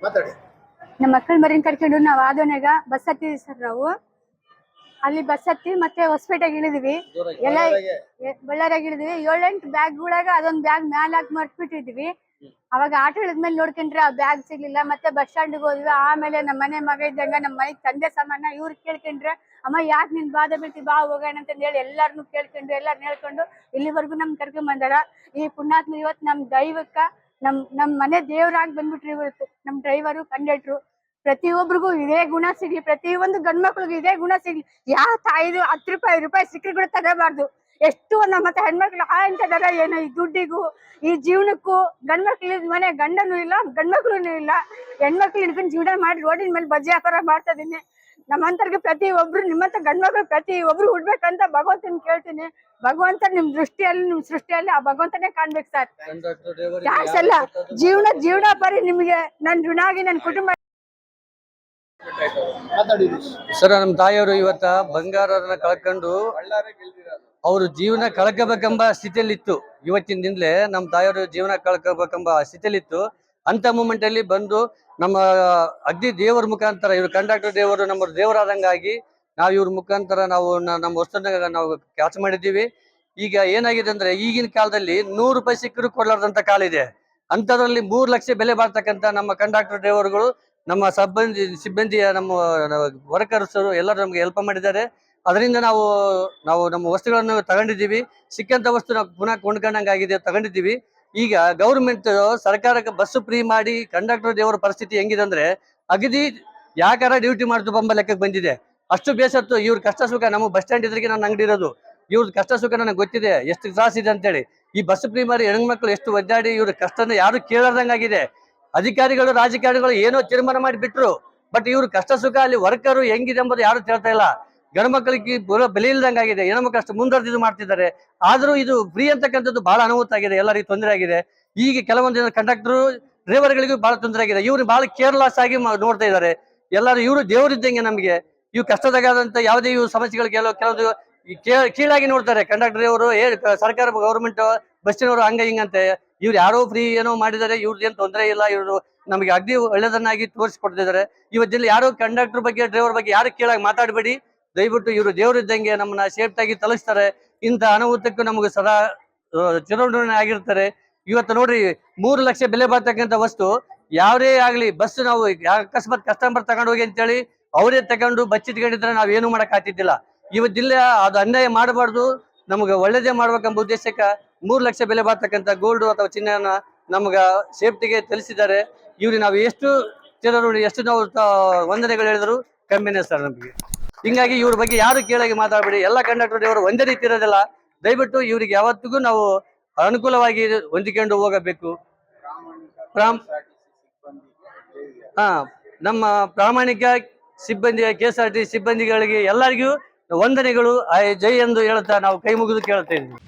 ಮಾತಾಡಿ. ನಮ್ಮ ಮಕ್ಕಳ ಮರಿನ್ ಕರ್ಕೊಂಡು ನಾವು ಆದೋನಾಗ ಬಸ್ ಹತ್ತಿದ್ವಿ ಸರ್. ನಾವು ಅಲ್ಲಿ ಬಸ್ ಹತ್ತಿ ಮತ್ತೆ ಹೊಸಪೇಟೆಗೆ ಇಳಿದ್ವಿ. ಎಲ್ಲ ಬಳ್ಳಾರಿಯಾಗ ಇಳಿದ್ವಿ. 7-8 ಬ್ಯಾಗ್ಗಳಾಗ ಅದೊಂದ್ ಬ್ಯಾಗ್ ಮ್ಯಾಲ ಹಾಕಿ ಮರ್ತ್ಬಿಟ್ಟಿದ್ವಿ. ಅವಾಗ ಆಟೋ ಇಳಿದ್ಮೇಲೆ ನೋಡ್ಕೊಂಡ್ರೆ ಆ ಬ್ಯಾಗ್ ಸಿಗ್ಲಿಲ್ಲ. ಮತ್ತೆ ಬಸ್ ಸ್ಟ್ಯಾಂಡ್ಗೆ ಹೋದ್ವಿ. ಆಮೇಲೆ ನಮ್ಮ ಮನೆ ಮಗ ಇದ್ದಂಗ ನಮ್ಮ ಮನೆಗ್ ತಂದೆ ಸಮಾನ ಇವ್ರು ಕೇಳ್ಕೊಂಡ್ರೆ, ಅಮ್ಮ ಯಾಕೆ ನಿನ್ ಬಾಧೆ ಬೀಳ್ತಿ, ಬಾ ಹೋಗೋಣ ಅಂತಂದ್ ಹೇಳಿ ಎಲ್ಲಾರನು ಕೇಳ್ಕೊಂಡು ಎಲ್ಲಾರನ್ನ ಹೇಳ್ಕೊಂಡು ಇಲ್ಲಿವರೆಗೂ ನಮ್ ಕರ್ಕೊಂಡ್ ಬಂದಾರ. ಈ ಪುಣ್ಯಾತ್ಮ ಇವತ್ತು ನಮ್ ದೈವಕ್ಕ ನಮ್ ಮನೆ ದೇವ್ರಾಗಿ ಬಂದ್ಬಿಟ್ರಿ ಇವತ್ತು. ನಮ್ ಡ್ರೈವರು, ಕಂಡಕ್ಟ್ರು ಪ್ರತಿಯೊಬ್ಬರಿಗೂ ಇದೇ ಗುಣ ಸಿಗ್ಲಿ, ಪ್ರತಿಯೊಂದು ಗಂಡ್ ಮಕ್ಳಿಗೂ ಇದೇ ಗುಣ ಸಿಗ್ಲಿ. ಯಾವ ತಾಯಿದು 10 ರೂಪಾಯಿ ಸಿಕ್ಕಿ ಕೂಡ ತಗೋಬಾರ್ದು. ಎಷ್ಟು ನಮ್ಮ ಮತ್ತೆ ಹೆಣ್ಮಕ್ಳು ಇಂಥದಾರ ಏನೋ ಈ ದುಡ್ಡಿಗೂ ಈ ಜೀವನಕ್ಕೂ. ಗಂಡ್ಮಕ್ಳು ಮನೆ ಗಂಡನೂ ಇಲ್ಲ, ಗಂಡ್ಮಕ್ಳು ಇಲ್ಲ, ಹೆಣ್ಮಕ್ಳು ಹಿಡ್ಕೊಂಡು ಜೀವನ ಮಾಡಿ ರೋಡಿನ ಮೇಲೆ ಬಜ್ಜಿ ವ್ಯಾಪಾರ ಮಾಡ್ತಾ ಇದೀನಿ. ನಮ್ಮಂತರ್ಗೆ ಪ್ರತಿ ಒಬ್ರು ನಿಮ್ಮಂತ ಗಂಡ್ಮಕ್ಳು ಪ್ರತಿ ಒಬ್ರು ಹುಡ್ಬೇಕಂತ ಭಗವಂತನ ಕೇಳ್ತೀನಿ. ಭಗವಂತ ನಿಮ್ ದೃಷ್ಟಿಯಲ್ಲಿ ನಿಮ್ ಸೃಷ್ಟಿಯಲ್ಲಿ ಆ ಭಗವಂತನೇ ಕಾಣ್ಬೇಕು ಸರ್. ಚಾನ್ಸ್ ಅಲ್ಲ, ಜೀವನ ಪರಿ ನಿಮ್ಗೆ ನನ್ ಋಣಾಗಿ ನನ್ನ ಕುಟುಂಬ. ಸರ್, ನಮ್ಮ ತಾಯಿಯವರು ಇವತ್ತ ಬಂಗಾರನ ಕಳ್ಕೊಂಡು ಅವರು ಜೀವನ ಕಳ್ಕೋಬೇಕೆಂಬ ಸ್ಥಿತಿಯಲ್ಲಿತ್ತು. ಇವತ್ತಿನಿಂದಲೇ ನಮ್ಮ ತಾಯಿಯವರು ಜೀವನ ಕಳ್ಕೋಬೇಕೆಂಬ ಸ್ಥಿತಿಯಲ್ಲಿತ್ತು. ಅಂತ ಮೂಮೆಂಟ್ ಅಲ್ಲಿ ಬಂದು ನಮ್ಮ ಅಗ್ದಿ ದೇವರ ಮುಖಾಂತರ, ಇವ್ರು ಕಂಡಕ್ಟರ್ ದೇವರು ನಮ್ಮ ದೇವರಾದಂಗಾಗಿ ನಾವು ಇವ್ರ ಮುಖಾಂತರ ನಾವು ನಮ್ಮ ವಸ್ತುನ ನಾವು ಕೆಲಸ ಮಾಡಿದ್ದೀವಿ. ಈಗ ಏನಾಗಿದೆ ಅಂದ್ರೆ, ಈಗಿನ ಕಾಲದಲ್ಲಿ 100 ರೂಪಾಯಿ ಸಿಕ್ಕರು ಕೊಡ್ಲಾರ್ದಂತ ಕಾಲ ಇದೆ. ಅಂತದ್ರಲ್ಲಿ 3 ಲಕ್ಷ ಬೆಲೆ ಬಾಳ್ತಕ್ಕಂತ ನಮ್ಮ ಕಂಡಕ್ಟರ್ ಡ್ರೈವರ್ಗಳು, ನಮ್ಮ ಸಿಬ್ಬಂದಿಯ ನಮ್ಮ ವರ್ಕರ್ಸ್ ಎಲ್ಲರೂ ನಮ್ಗೆ ಹೆಲ್ಪ್ ಮಾಡಿದ್ದಾರೆ. ಅದರಿಂದ ನಾವು ನಮ್ಮ ವಸ್ತುಗಳನ್ನು ತಗೊಂಡಿದ್ದೀವಿ. ಸಿಕ್ಕಂತ ವಸ್ತು ನಾವು ಪುನಃ ಕೊಂಡ್ಕೊಂಡಂಗಾಗಿದೆ, ತಗೊಂಡಿದ್ದೀವಿ. ಈಗ ಗೌರ್ಮೆಂಟ್ ಸರ್ಕಾರಕ್ಕೆ ಬಸ್ ಫ್ರೀ ಮಾಡಿ ಕಂಡಕ್ಟರ್ ದೇವರ ಪರಿಸ್ಥಿತಿ ಹೆಂಗಿದೆ ಅಂದ್ರೆ, ಅಗದಿ ಯಾಕಾರ ಡ್ಯೂಟಿ ಮಾಡ್ತು ಬಂಬ ಲೆಕ್ಕಕ್ಕೆ ಬಂದಿದೆ. ಅಷ್ಟು ಬೇಸತ್ತು. ಇವ್ರ ಕಷ್ಟ ಸುಖ, ನಮ್ಮ ಬಸ್ ಸ್ಟ್ಯಾಂಡ್ ಇದ್ರಿಗೆ ನನ್ನ ಅಂಗಡಿ ಇರೋದು, ಇವ್ರ ಕಷ್ಟ ಸುಖ ನನಗೆ ಗೊತ್ತಿದೆ, ಎಷ್ಟು ತ್ರಾಸ ಇದೆ ಅಂತೇಳಿ. ಈ ಬಸ್ ಫ್ರೀ ಮಾಡಿ ಹೆಣ್ಮಕ್ಳು ಎಷ್ಟು ಒದ್ದಾಡಿ ಇವ್ರ ಕಷ್ಟನ ಯಾರು ಕೇಳಾರ್ದಂಗಾಗಿದೆ. ಅಧಿಕಾರಿಗಳು ರಾಜಕಾರಣಿಗಳು ಏನೋ ತೀರ್ಮಾನ ಮಾಡಿ ಬಿಟ್ರು, ಬಟ್ ಇವ್ರ ಕಷ್ಟ ಸುಖ ಅಲ್ಲಿ ವರ್ಕರು ಹೆಂಗಿದೆ ಎಂಬುದು ಯಾರು ಹೇಳ್ತಾ ಇಲ್ಲ. ಗಂಡು ಮಕ್ಕಳಿಗೆ ಬೆಲೆ ಇಲ್ದಂಗಾಗಿದೆ, ಹೆಣ್ಮಕ್ಳು ಅಷ್ಟು ಮುಂದುವರೆದು ಮಾಡ್ತಿದ್ದಾರೆ. ಆದ್ರೂ ಇದು ಫ್ರೀ ಅಂತಕ್ಕಂಥದ್ದು ಬಹಳ ಅನಾಹುತ ಆಗಿದೆ, ಎಲ್ಲರಿಗೂ ತೊಂದರೆ ಆಗಿದೆ. ಈಗ ಕೆಲವೊಂದು ಕಂಡಕ್ಟರ್ ಡ್ರೈವರ್ಗಳಿಗೂ ಬಹಳ ತೊಂದರೆ ಆಗಿದೆ. ಇವ್ರು ಬಹಳ ಕೇರ್ಲೆಸ್ ಆಗಿ ನೋಡ್ತಾ ಇದ್ದಾರೆ. ಎಲ್ಲರೂ ಇವರು ದೇವರಿದ್ದಂಗೆ ನಮ್ಗೆ. ಇವು ಕಷ್ಟದಾಗದಂತ ಯಾವುದೇ ಇವು ಸಮಸ್ಯೆಗಳು ಕೆಲವೊಂದು ಕೀಳಾಗಿ ನೋಡ್ತಾರೆ. ಕಂಡಕ್ಟರ್ ಅವರು ಸರ್ಕಾರ ಗೌರ್ಮೆಂಟ್ ಬಸ್ಸಿನವರು ಹಂಗ ಹಿಂಗಂತೆ. ಇವ್ರು ಯಾರೋ ಫ್ರೀ ಏನೋ ಮಾಡಿದ್ದಾರೆ, ಇವ್ರದ್ದು ಏನ್ ತೊಂದರೆ ಇಲ್ಲ, ಇವರು ನಮಗೆ ಅಗ್ದಿ ಒಳ್ಳೆದನ್ನಾಗಿ ತೋರಿಸ್ಕೊಡ್ತಿದ್ದಾರೆ. ಇವತ್ತಿಲ್ಲಿ ಯಾರು ಕಂಡಕ್ಟರ್ ಬಗ್ಗೆ ಡ್ರೈವರ್ ಬಗ್ಗೆ ಯಾರು ಕೀಳಾಗಿ ಮಾತಾಡಬೇಡಿ. ದಯವಿಟ್ಟು ಇವರು ದೇವರಿದ್ದಂಗೆ ನಮ್ಮನ್ನ ಸೇಫ್ಟಾಗಿ ತಲುಪಿಸ್ತಾರೆ. ಇಂಥ ಅನಾಹುತಕ್ಕೂ ನಮಗೆ ಸದಾ ಚಿರೋಣಿ ಆಗಿರ್ತಾರೆ. ಇವತ್ತು ನೋಡ್ರಿ, 3 ಲಕ್ಷ ಬೆಲೆ ಬಾಳ್ತಕ್ಕಂಥ ವಸ್ತು ಯಾವ್ದೇ ಆಗ್ಲಿ ಬಸ್ ನಾವು ಅಕಸ್ಮಾತ್ ಕಸ್ಟಮರ್ ತಗೊಂಡು ಹೋಗಿ ಅಂತೇಳಿ ಅವರೇ ತಗೊಂಡು ಬಚ್ಚಿಟ್ಕೊಂಡಿದ್ರೆ ನಾವೇನು ಮಾಡಕ್ ಆಗ್ತಿದ್ದಿಲ್ಲ. ಇವತ್ತಿಲ್ಲ, ಅದು ಅನ್ಯಾಯ ಮಾಡಬಾರ್ದು, ನಮ್ಗೆ ಒಳ್ಳೇದೇ ಮಾಡ್ಬೇಕೆಂಬ ಉದ್ದೇಶಕ್ಕೆ 3 ಲಕ್ಷ ಬೆಲೆ ಬಾಳ್ತಕ್ಕಂಥ ಗೋಲ್ಡ್ ಅಥವಾ ಚಿನ್ನನ ನಮ್ಗ ಸೇಫ್ಟಿಗೆ ತಿಳಿಸಿದ್ದಾರೆ. ಇವ್ರಿಗೆ ನಾವು ಎಷ್ಟು ಚಿರಋಣಿ, ಎಷ್ಟು ನಾವು ವಂದನೆಗಳು ಹೇಳಿದ್ರು ಕಮ್ಮಿನೇ ಸರ್ ನಮ್ಗೆ. ಹಿಂಗಾಗಿ ಇವ್ರ ಬಗ್ಗೆ ಯಾರು ಕೇಳಾಗಿ ಮಾತಾಡಬೇಡಿ. ಎಲ್ಲ ಕಂಡಕ್ಟರ್ ಅವರು ಒಂದೇ ರೀತಿ ಇರೋದಿಲ್ಲ. ದಯವಿಟ್ಟು ಇವ್ರಿಗೆ ಯಾವತ್ತಿಗೂ ನಾವು ಅನುಕೂಲವಾಗಿ ಹೊಂದಿಕೊಂಡು ಹೋಗಬೇಕು. ನಮ್ಮ ಪ್ರಾಮಾಣಿಕ ಸಿಬ್ಬಂದಿ KSRTC ಸಿಬ್ಬಂದಿಗಳಿಗೆ ಎಲ್ಲರಿಗೂ ವಂದನೆಗಳು, ಜೈ ಎಂದು ಹೇಳುತ್ತಾ ನಾವು ಕೈ ಮುಗಿದು ಕೇಳ್ತಾ ಇದ್ದೀವಿ.